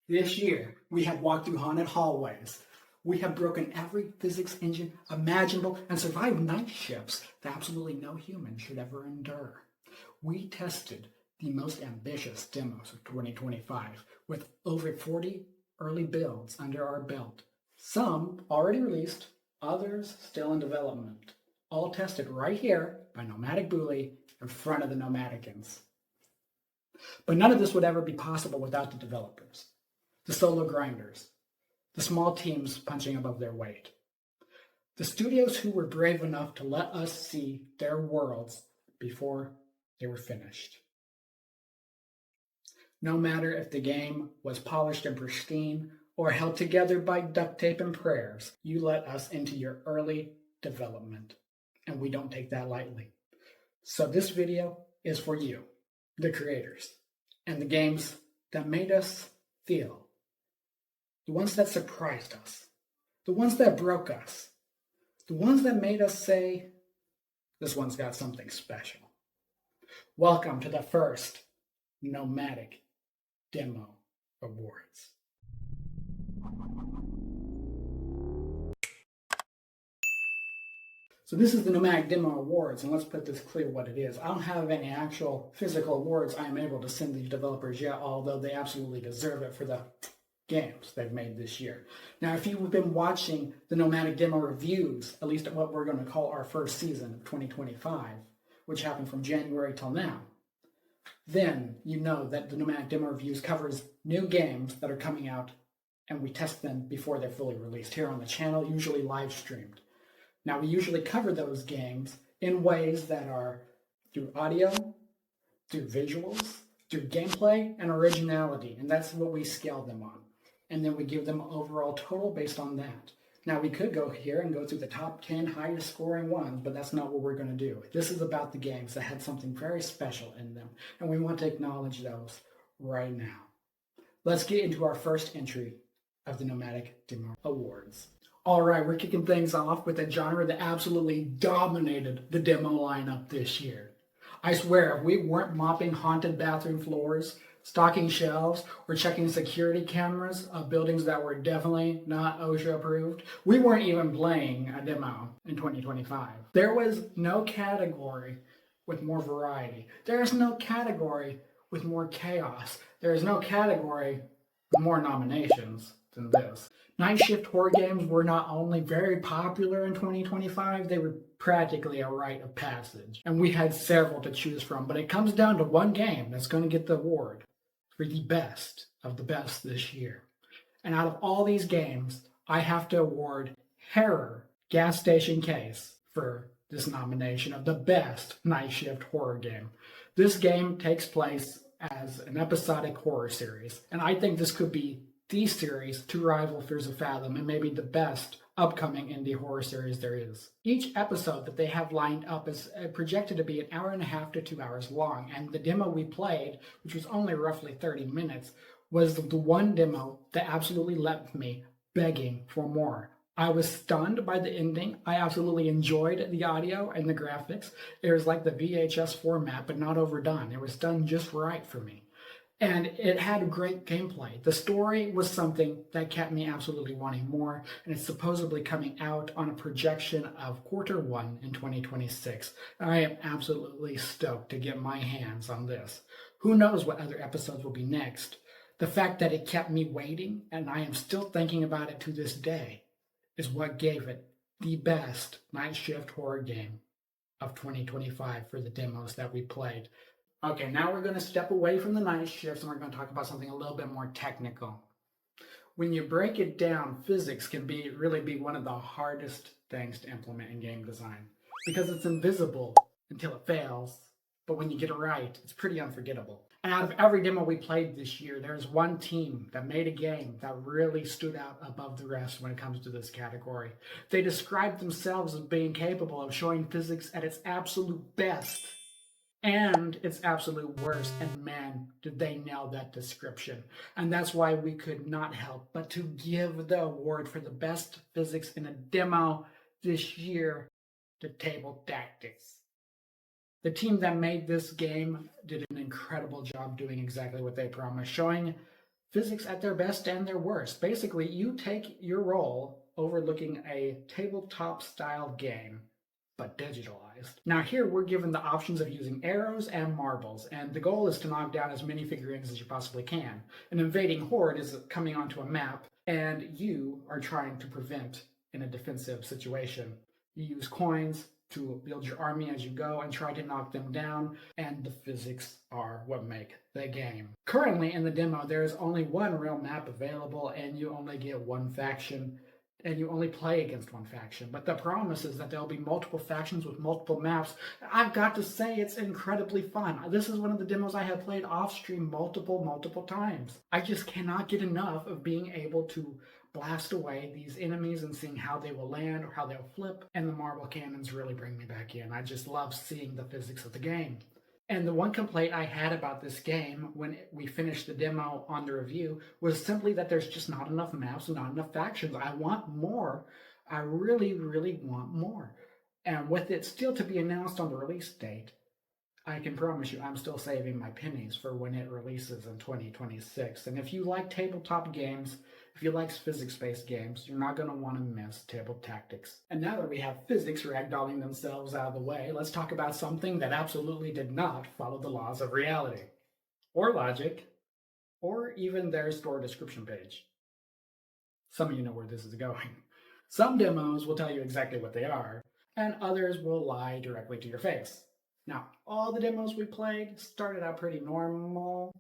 This year, we have walked through haunted hallways. We have broken every physics engine imaginable and survived night shifts that absolutely no human should ever endure. We tested the most ambitious demos of 2025 with over 40 early builds under our belt. Some already released, others still in development. All tested right here by Nomadic Bule in front of the Nomadicans. But none of this would ever be possible without the developers, the solo grinders, the small teams punching above their weight, the studios who were brave enough to let us see their worlds before they were finished. No matter if the game was polished and pristine or held together by duct tape and prayers, you let us into your early development, and we don't take that lightly. So this video is for you, the creators, and the games that made us feel. The ones that surprised us, the ones that broke us, the ones that made us say, this one's got something special. Welcome to the first Nomadic Demo Awards. So this is the Nomadic Demo Awards, and let's put this clear what it is. I don't have any actual physical awards I am able to send the developers yet, although they absolutely deserve it for the games they've made this year. Now, if you've been watching the Nomadic Demo reviews, at least what we're going to call our first season of 2025, which happened from January till now, then you know that the Nomadic Demo Reviews covers new games that are coming out, and we test them before they're fully released here on the channel, usually live streamed. Now, we usually cover those games in ways that are through audio, through visuals, through gameplay, and originality, and that's what we scale them on. And then we give them an overall total based on that. Now, we could go here and go through the top 10 highest scoring ones, but that's not what we're going to do. This is about the games that had something very special in them, and we want to acknowledge those right now. Let's get into our first entry of the Nomadic Demo Awards. All right, we're kicking things off with a genre that absolutely dominated the demo lineup this year. I swear, if we weren't mopping haunted bathroom floors, stocking shelves, or checking security cameras of buildings that were definitely not OSHA approved, we weren't even playing a demo in 2025. There was no category with more variety. There is no category with more chaos. There is no category with more nominations than this. Nightshift horror games were not only very popular in 2025, they were practically a rite of passage. And we had several to choose from, but it comes down to one game that's going to get the award for the best of the best this year. And out of all these games, I have to award Terror Gas Station Case for this nomination of the best Nightshift horror game. This game takes place as an episodic horror series, and I think this could be the series to rival Fears of Fathom and maybe the best upcoming indie horror series there is. Each episode that they have lined up is projected to be an hour and a half to 2 hours long, and the demo we played, which was only roughly 30 minutes, was the one demo that absolutely left me begging for more. I was stunned by the ending. I absolutely enjoyed the audio and the graphics. It was like the VHS format, but not overdone. It was done just right for me. And it had great gameplay. The story was something that kept me absolutely wanting more, and it's supposedly coming out on a projection of Q1 in 2026. I am absolutely stoked to get my hands on this. Who knows what other episodes will be next? The fact that it kept me waiting, and I am still thinking about it to this day, is what gave it the best Nightshift horror game of 2025 for the demos that we played. Okay, now we're going to step away from the night shifts and we're going to talk about something a little bit more technical. When you break it down, physics can really be one of the hardest things to implement in game design because it's invisible until it fails, but when you get it right, it's pretty unforgettable. And out of every demo we played this year, there's one team that made a game that really stood out above the rest when it comes to this category. They described themselves as being capable of showing physics at its absolute best and its absolute worst, and man, did they nail that description. And that's why we could not help but to give the award for the best physics in a demo this year to Table Tactics. The team that made this game did an incredible job doing exactly what they promised, showing Physics at their best and their worst. Basically, you take your role overlooking a tabletop style game, but digitalized. Now here we're given the options of using arrows and marbles, and the goal is to knock down as many figurines as you possibly can. An invading horde is coming onto a map, and you are trying to prevent in a defensive situation. You use coins to build your army as you go and try to knock them down, and the physics are what make the game. Currently in the demo, there is only one real map available, and you only get one faction, and you only play against one faction. But the promise is that there'll be multiple factions with multiple maps. I've got to say, it's incredibly fun. This is one of the demos I have played off stream multiple times. I just cannot get enough of being able to blast away these enemies and seeing how they will land or how they'll flip, and the marble cannons really bring me back in. I just love seeing the physics of the game. And the one complaint I had about this game when we finished the demo on the review was simply that there's just not enough maps and not enough factions. I want more. I really want more. And with it still to be announced on the release date, I can promise you I'm still saving my pennies for when it releases in 2026. And if you like tabletop games, if you like physics-based games, you're not going to want to miss Table Tactics. And now that we have physics ragdolling themselves out of the way, let's talk about something that absolutely did not follow the laws of reality, or logic, or even their store description page. Some of you know where this is going. Some demos will tell you exactly what they are, and others will lie directly to your face. Now, all the demos we played started out pretty normal,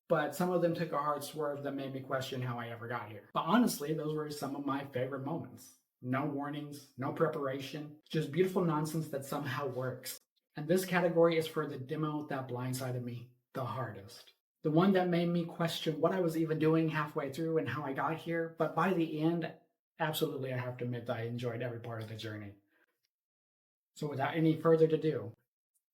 but some of them took a hard swerve that made me question how I ever got here. But honestly, those were some of my favorite moments. No warnings, no preparation, just beautiful nonsense that somehow works. And this category is for the demo that blindsided me the hardest. The one that made me question what I was even doing halfway through and how I got here, but by the end, absolutely I have to admit that I enjoyed every part of the journey. So without any further ado,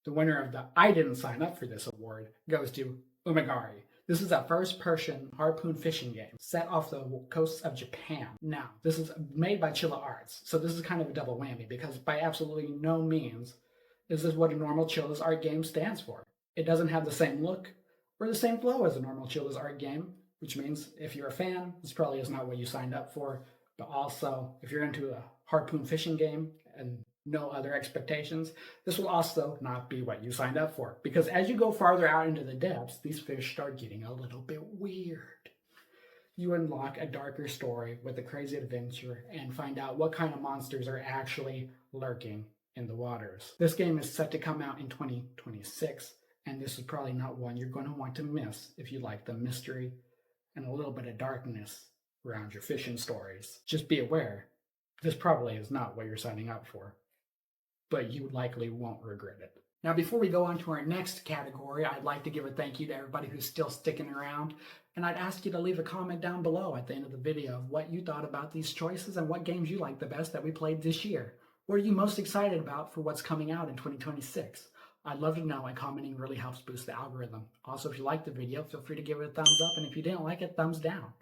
the winner of the I didn't sign up for this award goes to Umagari. This is a first-person harpoon fishing game set off the coasts of Japan. Now, this is made by Chilla Arts, so this is kind of a double whammy because by absolutely no means is this what a normal Chilla's art game stands for. It doesn't have the same look or the same flow as a normal Chilla's art game, which means if you're a fan, this probably is not what you signed up for. But also, if you're into a harpoon fishing game and no other expectations, this will also not be what you signed up for. Because as you go farther out into the depths, these fish start getting a little bit weird. You unlock a darker story with a crazy adventure and find out what kind of monsters are actually lurking in the waters. This game is set to come out in 2026, and this is probably not one you're going to want to miss if you like the mystery and a little bit of darkness around your fishing stories. Just be aware, this probably is not what you're signing up for, but you likely won't regret it. Now, before we go on to our next category, I'd like to give a thank you to everybody who's still sticking around, and I'd ask you to leave a comment down below at the end of the video of what you thought about these choices and what games you liked the best that we played this year. What are you most excited about for what's coming out in 2026? I'd love to know, and commenting really helps boost the algorithm. Also, if you liked the video, feel free to give it a thumbs up, and if you didn't like it, thumbs down.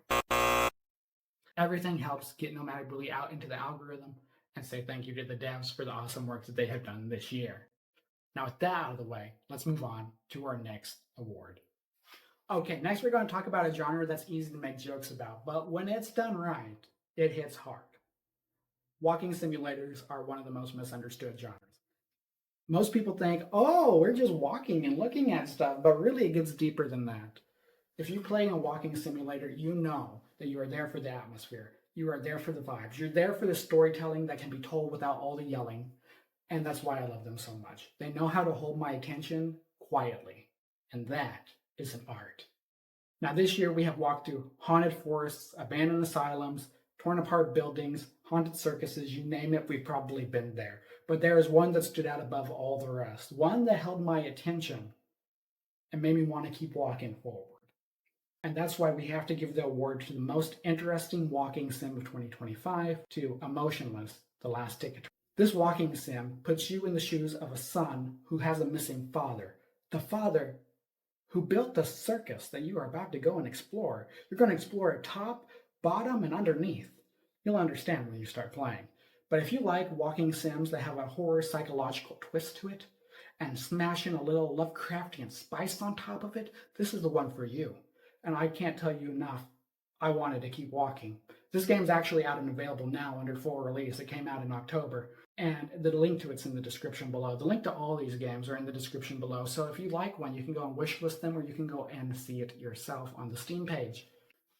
Everything helps get Nomadic Bule out into the algorithm, and say thank you to the devs for the awesome work that they have done this year. Now with that out of the way, let's move on to our next award. Okay, next we're going to talk about a genre that's easy to make jokes about, but when it's done right, it hits hard. Walking simulators are one of the most misunderstood genres. Most people think, oh, we're just walking and looking at stuff, but really it gets deeper than that. If you're playing a walking simulator, you know that you are there for the atmosphere. You are there for the vibes. You're there for the storytelling that can be told without all the yelling. And that's why I love them so much. They know how to hold my attention quietly. And that is an art. Now this year we have walked through haunted forests, abandoned asylums, torn apart buildings, haunted circuses, you name it, we've probably been there. But there is one that stood out above all the rest. One that held my attention and made me want to keep walking forward. And that's why we have to give the award to the most interesting walking sim of 2025 to Emotionless, The Last Ticket. This walking sim puts you in the shoes of a son who has a missing father. The father who built the circus that you are about to go and explore. You're going to explore it top, bottom, and underneath. You'll understand when you start playing. But if you like walking sims that have a horror psychological twist to it, and smash in a little Lovecraftian spice on top of it, this is the one for you. and I can't tell you enough, I wanted to keep walking. This game's actually out and available now under full release. It came out in October, and the link to it's in the description below. The link to all these games are in the description below, so if you like one, you can go and wishlist them, or you can go and see it yourself on the Steam page.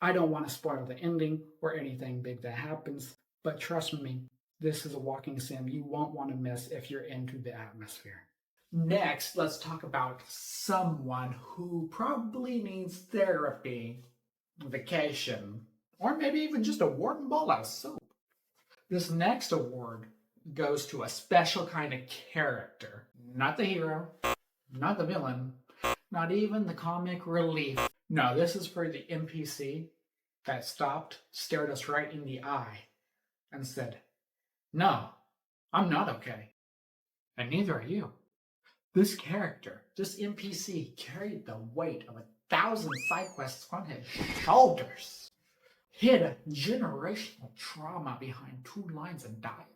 I don't want to spoil the ending or anything big that happens, but trust me, this is a walking sim you won't want to miss if you're into the atmosphere. Next, let's talk about someone who probably needs therapy, vacation, or maybe even just a warm bowl of soup. This next award goes to a special kind of character. Not the hero, not the villain, not even the comic relief. No, this is for the NPC that stopped, stared us right in the eye, and said, "No, I'm not okay. And neither are you." This character, this NPC, carried the weight of 1,000 side quests on his shoulders, hid a generational trauma behind 2 lines of dialogue.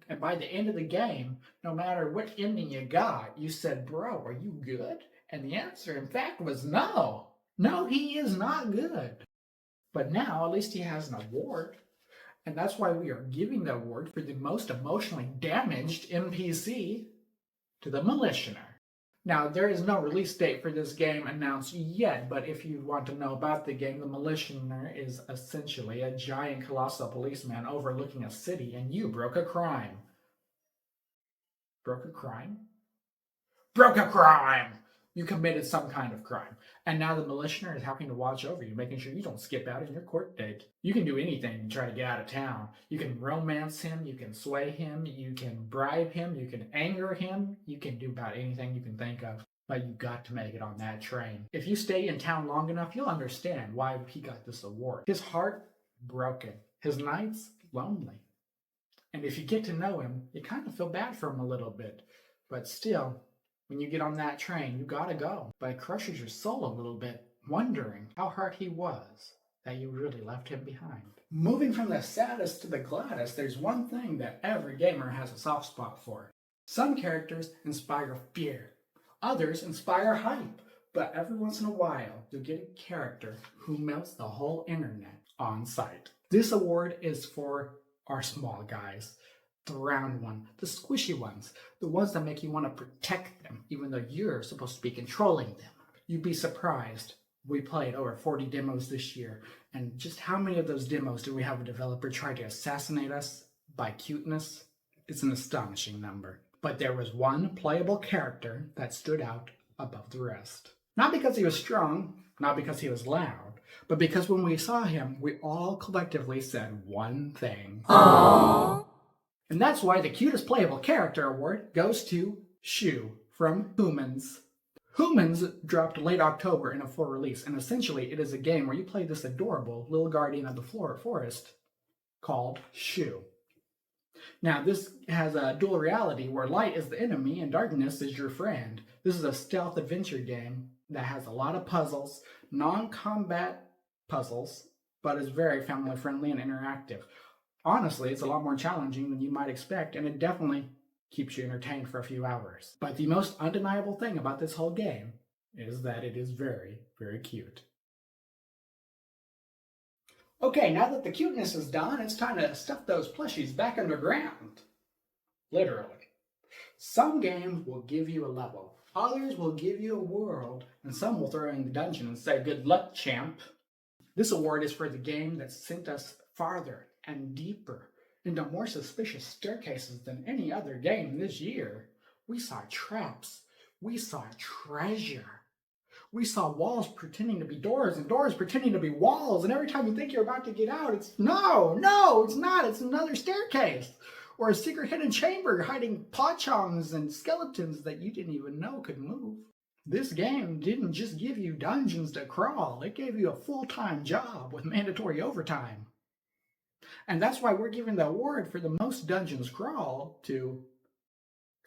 And by the end of the game, no matter what ending you got, you said, "Bro, are you good?" And the answer, in fact, was no. No, he is not good. But now, at least he has an award. And that's why we are giving the award for the most emotionally damaged NPC to the Militianer. Now, there is no release date for this game announced yet, but if you want to know about the game, the Militianer is essentially a giant colossal policeman overlooking a city, and you broke a crime. Broke a crime? Broke a crime! You committed some kind of crime. And now the Militianer is helping to watch over you, making sure you don't skip out on your court date. You can do anything to try to get out of town. You can romance him, you can sway him, you can bribe him, you can anger him, you can do about anything you can think of. But you got to make it on that train. If you stay in town long enough, you'll understand why he got this award. His heart broken, his nights lonely. And if you get to know him, you kind of feel bad for him a little bit. But still, when you get on that train, you gotta go. But it crushes your soul a little bit, wondering how hurt he was that you really left him behind. Moving from the saddest to the gladdest, there's one thing that every gamer has a soft spot for. Some characters inspire fear. Others inspire hype. But every once in a while, you'll get a character who melts the whole internet on sight. This award is for our small guys. The round one, the squishy ones, the ones that make you want to protect them, even though you're supposed to be controlling them. You'd be surprised. We played over 40 demos this year, and just how many of those demos do we have a developer try to assassinate us by cuteness? It's an astonishing number. But there was one playable character that stood out above the rest. Not because he was strong, not because he was loud, but because when we saw him, we all collectively said one thing. Aww. And that's why the Cutest Playable Character Award goes to Shu from Humans. Humans dropped late October in a full release, and essentially it is a game where you play this adorable little guardian of the forest called Shu. Now, this has a dual reality where light is the enemy and darkness is your friend. This is a stealth adventure game that has a lot of puzzles, non-combat puzzles, but is very family-friendly and interactive. Honestly, it's a lot more challenging than you might expect, and it definitely keeps you entertained for a few hours. But the most undeniable thing about this whole game is that it is very, very cute. Okay, now that the cuteness is done, it's time to stuff those plushies back underground. Literally. Some games will give you a level, others will give you a world, and some will throw you in the dungeon and say, "Good luck, champ." This award is for the game that sent us farther and deeper into more suspicious staircases than any other game this year. We saw traps. We saw treasure. We saw walls pretending to be doors and doors pretending to be walls, and every time you think you're about to get out, it's no, it's not. It's another staircase or a secret hidden chamber hiding pochongs and skeletons that you didn't even know could move. This game didn't just give you dungeons to crawl. It gave you a full-time job with mandatory overtime. And that's why we're giving the award for the most dungeons crawled to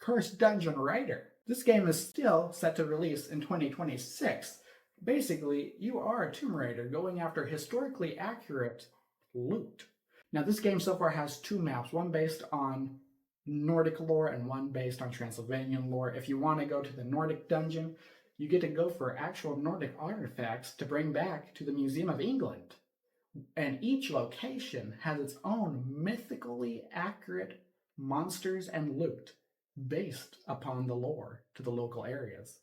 Cursed Dungeon Raider. This game is still set to release in 2026. Basically, you are a Tomb Raider going after historically accurate loot. Now, this game so far has 2 maps, one based on Nordic lore and one based on Transylvanian lore. If you want to go to the Nordic dungeon, You get to go for actual Nordic artifacts to bring back to the Museum of England. And each location has its own mythically accurate monsters and loot based upon the lore to the local areas.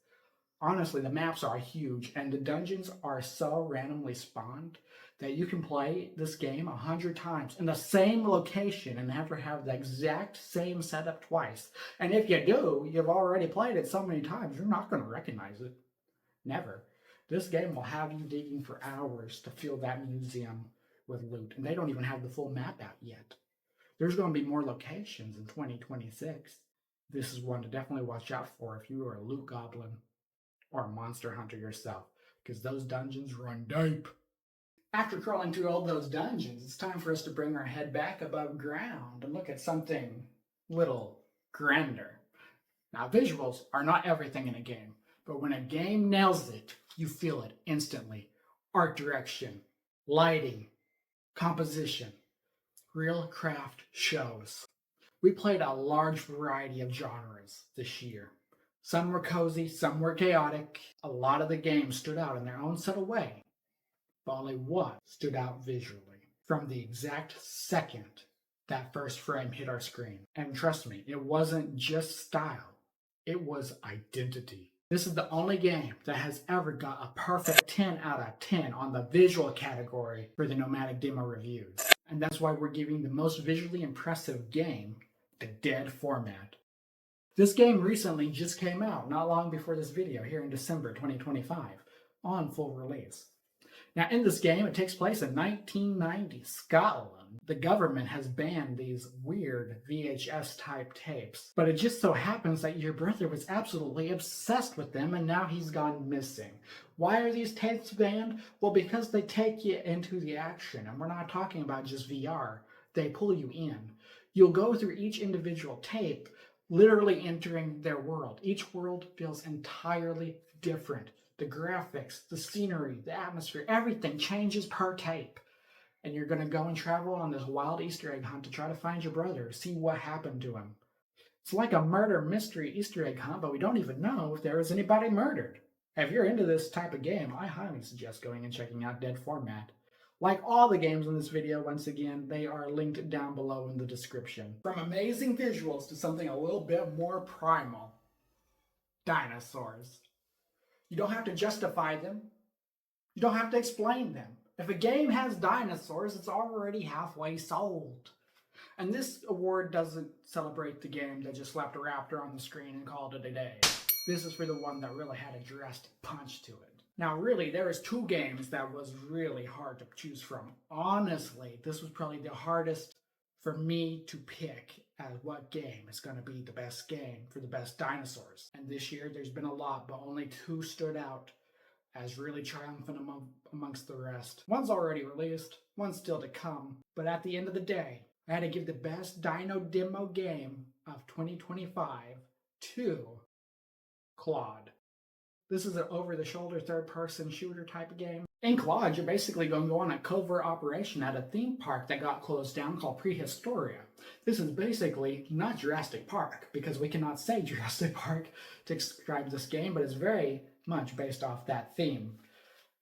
Honestly, the maps are huge and the dungeons are so randomly spawned that you can play this game 100 times in the same location and never have the exact same setup twice. And if you do, you've already played it so many times, you're not going to recognize it. Never. This game will have you digging for hours to fill that museum with loot, and they don't even have the full map out yet. There's going to be more locations in 2026. This is one to definitely watch out for if you are a loot goblin or a monster hunter yourself, because those dungeons run deep. After crawling through all those dungeons, it's time for us to bring our head back above ground and look at something little grander. Now, visuals are not everything in a game, but when a game nails it, you feel it instantly. Art direction, lighting, composition, real craft shows. We played a large variety of genres this year. Some were cozy, some were chaotic. A lot of the games stood out in their own subtle way, but only one stood out visually. From the exact second that first frame hit our screen. And trust me, it wasn't just style, it was identity. This is the only game that has ever got a perfect 10 out of 10 on the visual category for the Nomadic demo reviews. And that's why we're giving the most visually impressive game the dead format. This game recently just came out, not long before this video, here in December 2025, on full release. Now, in this game, it takes place in 1990 Scotland. The government has banned these weird VHS-type tapes, but it just so happens that your brother was absolutely obsessed with them, and now he's gone missing. Why are these tapes banned? Well, because they take you into the action, and we're not talking about just VR. They pull you in. You'll go through each individual tape, literally entering their world. Each world feels entirely different. The graphics, the scenery, the atmosphere, everything changes per tape. And you're going to go and travel on this wild Easter egg hunt to try to find your brother, see what happened to him. It's like a murder mystery Easter egg hunt, but we don't even know if there was anybody murdered. If you're into this type of game, I highly suggest going and checking out Dead Format. Like all the games in this video, once again, they are linked down below in the description. From amazing visuals to something a little bit more primal. Dinosaurs. You don't have to justify them. You don't have to explain them. If a game has dinosaurs, it's already halfway sold. And this award doesn't celebrate the game that just slapped a raptor on the screen and called it a day. This is for the one that really had a drastic punch to it. Now, really, there is two games that was really hard to choose from. Honestly, this was probably the hardest for me to pick as what game is going to be the best game for the best dinosaurs. And this year, there's been a lot, but only two stood out as really triumphant amongst the rest. One's already released, one's still to come. But at the end of the day, I had to give the best Dino demo game of 2025 to Claude. This is an over-the-shoulder third-person shooter type of game. In Claude, you're basically going to go on a covert operation at a theme park that got closed down called Prehistoria. This is basically not Jurassic Park, because we cannot say Jurassic Park to describe this game, but it's very much based off that theme.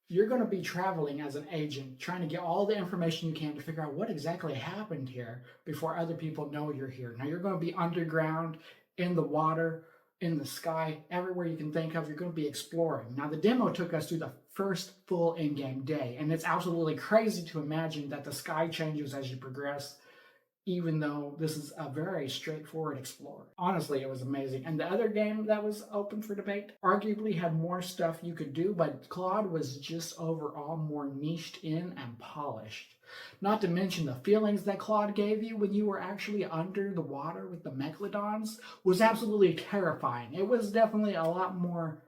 You're going to be traveling as an agent, trying to get all the information you can to figure out what exactly happened here before other people know you're here. Now, you're going to be underground, in the water, in the sky, everywhere you can think of, you're going to be exploring. Now, the demo took us through the first full in-game day, and it's absolutely crazy to imagine that the sky changes as you progress, even though this is a very straightforward explore. Honestly, it was amazing. And the other game that was open for debate arguably had more stuff you could do, but Claude was just overall more niched in and polished. Not to mention the feelings that Claude gave you when you were actually under the water with the megalodons was absolutely terrifying. It was definitely a lot more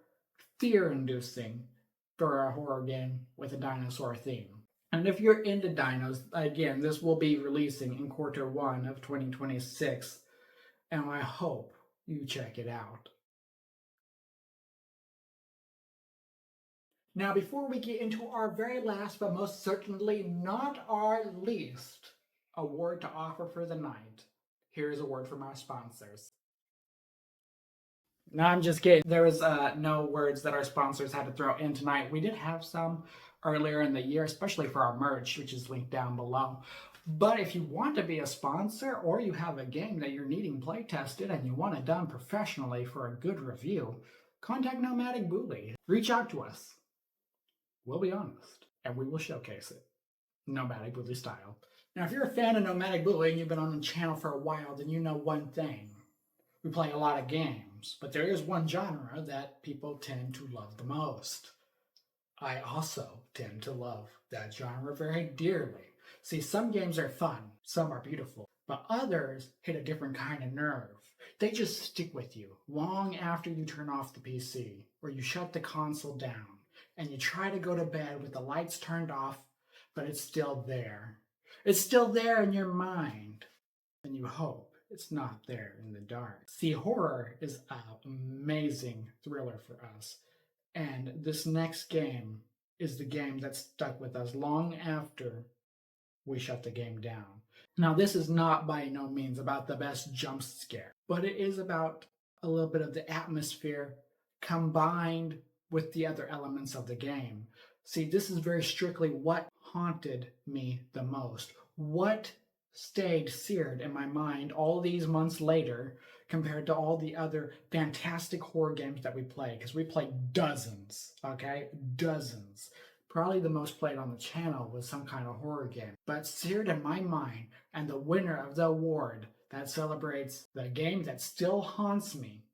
fear-inducing for a horror game with a dinosaur theme. And if you're into dinos, again, this will be releasing in Q1 of 2026, and I hope you check it out. Now, before we get into our very last, but most certainly not our least, award to offer for the night, here's a word from our sponsors. No, I'm just kidding. There was no words that our sponsors had to throw in tonight. We did have some earlier in the year, especially for our merch, which is linked down below. But if you want to be a sponsor, or you have a game that you're needing play tested and you want it done professionally for a good review, contact Nomadic Bule. Reach out to us. We'll be honest, and we will showcase it. Nomadic Bule style. Now, if you're a fan of Nomadic Bule and you've been on the channel for a while, then you know one thing. We play a lot of games, but there is one genre that people tend to love the most. I also tend to love that genre very dearly. See, some games are fun, some are beautiful, but others hit a different kind of nerve. They just stick with you long after you turn off the PC, or you shut the console down, and you try to go to bed with the lights turned off, but it's still there. It's still there in your mind, and you hope it's not there in the dark. See, horror is an amazing thriller for us, and this next game is the game that stuck with us long after we shut the game down. Now, this is not by no means about the best jump scare, but it is about a little bit of the atmosphere combined with the other elements of the game. See, this is very strictly what haunted me the most. What stayed seared in my mind all these months later compared to all the other fantastic horror games that we play, because we played dozens, okay? Dozens. Probably the most played on the channel was some kind of horror game. But seared in my mind, and the winner of the award that celebrates the game that still haunts me,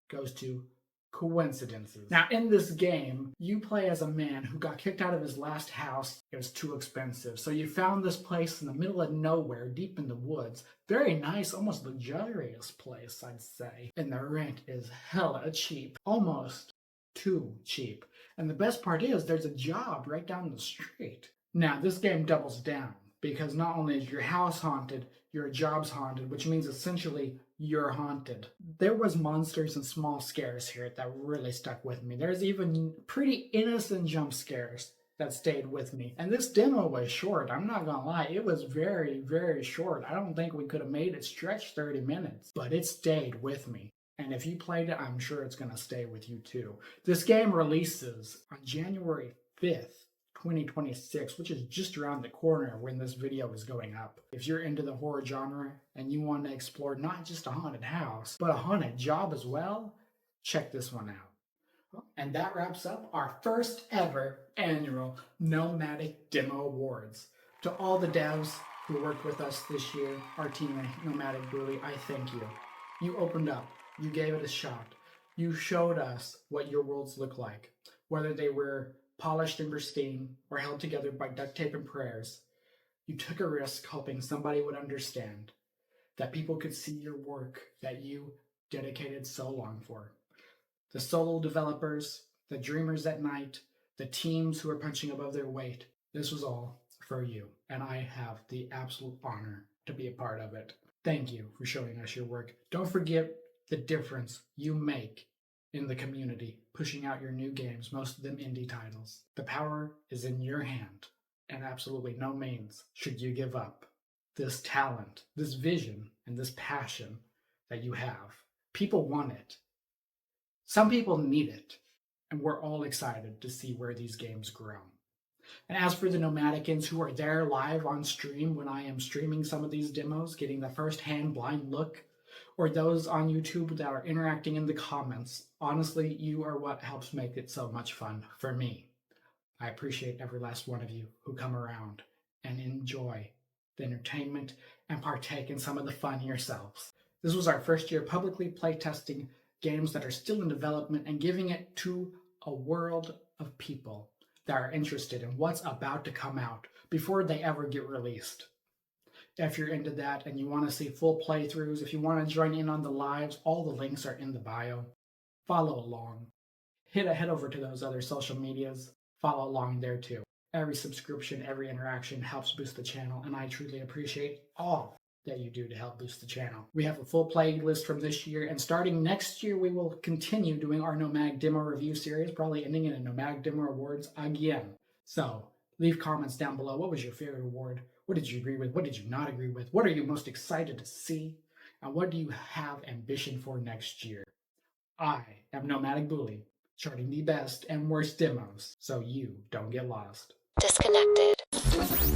goes to Coincidences. Now, in this game, you play as a man who got kicked out of his last house. It was too expensive. So you found this place in the middle of nowhere, deep in the woods. Very nice, almost luxurious place, I'd say. And the rent is hella cheap. Almost too cheap. And the best part is there's a job right down the street. Now, this game doubles down, because not only is your house haunted, your job's haunted, which means essentially you're haunted. There was monsters and small scares here that really stuck with me. There's even pretty innocent jump scares that stayed with me. And this demo was short, I'm not gonna lie. It was very, very short. I don't think we could have made it stretch 30 minutes, but it stayed with me. And if you played it, I'm sure it's gonna stay with you too. This game releases on January 5th. 2026, which is just around the corner when this video is going up. If you're into the horror genre and you want to explore not just a haunted house, but a haunted job as well, check this one out. And that wraps up our first ever annual Nomadic Demo Awards. To all the devs who worked with us this year, our team at Nomadic Bule, I thank you. You opened up, you gave it a shot, you showed us what your worlds look like, whether they were polished and pristine, or held together by duct tape and prayers. You took a risk hoping somebody would understand, that people could see your work that you dedicated so long for. The solo developers, the dreamers at night, the teams who are punching above their weight, this was all for you, and I have the absolute honor to be a part of it. Thank you for showing us your work. Don't forget the difference you make in the community, pushing out your new games, most of them indie titles. The power is in your hand, and absolutely no means should you give up this talent, this vision, and this passion that you have. People want it. Some people need it, and we're all excited to see where these games grow. And as for the Nomadicans who are there live on stream when I am streaming some of these demos, getting the first-hand blind look, or those on YouTube that are interacting in the comments, honestly, you are what helps make it so much fun for me. I appreciate every last one of you who come around and enjoy the entertainment and partake in some of the fun yourselves. This was our first year publicly playtesting games that are still in development and giving it to a world of people that are interested in what's about to come out before they ever get released. If you're into that and you want to see full playthroughs, if you want to join in on the lives, all the links are in the bio. Follow along. Head over to those other social medias. Follow along there too. Every subscription, every interaction helps boost the channel, and I truly appreciate all that you do to help boost the channel. We have a full playlist from this year, and starting next year, we will continue doing our Nomadic Demo review series, probably ending in a Nomadic Demo Awards again. So, leave comments down below. What was your favorite award? What did you agree with? What did you not agree with? What are you most excited to see? And what do you have ambition for next year? I am Nomadic Bule, charting the best and worst demos so you don't get lost. Disconnected.